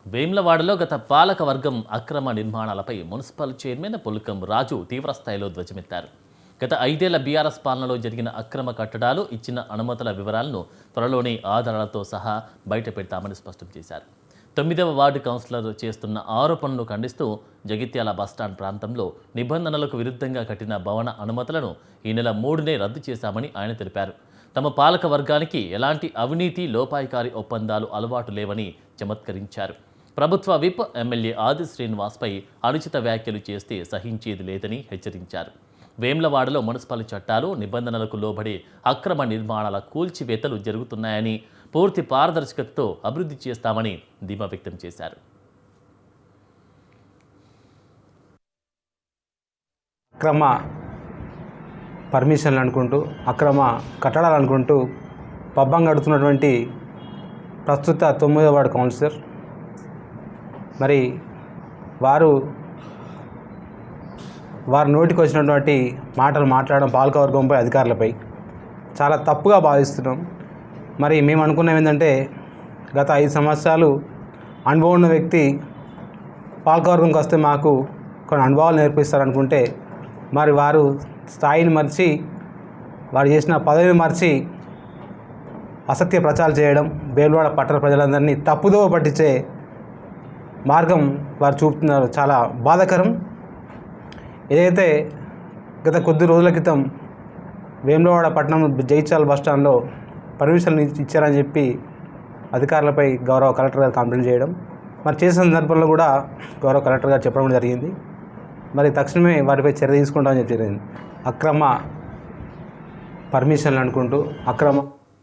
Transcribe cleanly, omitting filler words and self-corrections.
వేములవాడలో గత పాలక వర్గం అక్రమ నిర్మాణాలపై మున్సిపల్ చైర్మన్ పుల్కం రాజు తీవ్రస్థాయిలో ధ్వజమెత్తారు. గత 5 ఏళ్ల బీఆర్ఎస్ పాలనలో జరిగిన అక్రమ కట్టడాలు, ఇచ్చిన అనుమతుల వివరాలను త్వరలోనే ఆధారాలతో సహా బయటపెడతామని స్పష్టం చేశారు. 9వ వార్డు కౌన్సిలర్ చేస్తున్న ఆరోపణలు ఖండిస్తూ జగిత్యాల బస్టాండ్ ప్రాంతంలో నిబంధనలకు విరుద్ధంగా కట్టిన భవన అనుమతులను ఈ నెల 3నే రద్దు చేశామని ఆయన తెలిపారు. తమ పాలక వర్గానికి ఎలాంటి అవినీతి, లోపాయికారి ఒప్పందాలు అలవాటు లేవని చమత్కరించారు. ప్రభుత్వ విప్ ఎమ్మెల్యే ఆది శ్రీనివాస్పై అనుచిత వ్యాఖ్యలు చేస్తే సహించేది లేదని హెచ్చరించారు. వేములవాడలో మున్సిపల్ చట్టాలు, నిబంధనలకు లోబడి అక్రమ నిర్మాణాల కూల్చివేతలు జరుగుతున్నాయని, పూర్తి పారదర్శకతతో అభివృద్ధి చేస్తామని ధీమా వ్యక్తం చేశారు. అక్రమ పర్మిషన్లు అనుకుంటూ, అక్రమ కట్టడాలు అనుకుంటూ పబ్బం గడుతున్నటువంటి ప్రస్తుత 9వ వార్డు కౌన్సిలర్ మరి వారు నోటికి వచ్చినటువంటి మాటలు మాట్లాడడం పాలకవర్గంపై, అధికారులపై చాలా తప్పుగా భావిస్తున్నాం. మరి మేము అనుకున్నాం ఏంటంటే, గత 5 సంవత్సరాలు అనుభవం ఉన్న వ్యక్తి పాలకవర్గంకి వస్తే మాకు కొన్ని అనుభవాలు నేర్పిస్తారనుకుంటే, మరి వారు స్థాయిని మర్చి, వారు చేసిన పదవిని మర్చి అసత్య ప్రచారాలు చేయడం, వేములవాడ పట్టణ ప్రజలందరినీ తప్పుదోవ పట్టించే మార్గం వారు చూపుతున్నారు. చాలా బాధాకరం. ఏదైతే గత కొద్ది రోజుల క్రితం వేములవాడ పట్టణం జగిత్యాల బస్టాండ్లో పర్మిషన్లు ఇచ్చారని చెప్పి అధికారులపై గౌరవ కలెక్టర్ గారు కంప్లైంట్ చేయడం, మరి చేసిన సందర్భంలో కూడా గౌరవ కలెక్టర్ గారు చెప్పడం జరిగింది. మరి తక్షణమే వారిపై చర్య తీసుకుంటామని చెప్పి జరిగింది. అక్రమ పర్మిషన్లు అనుకుంటూ, అక్రమ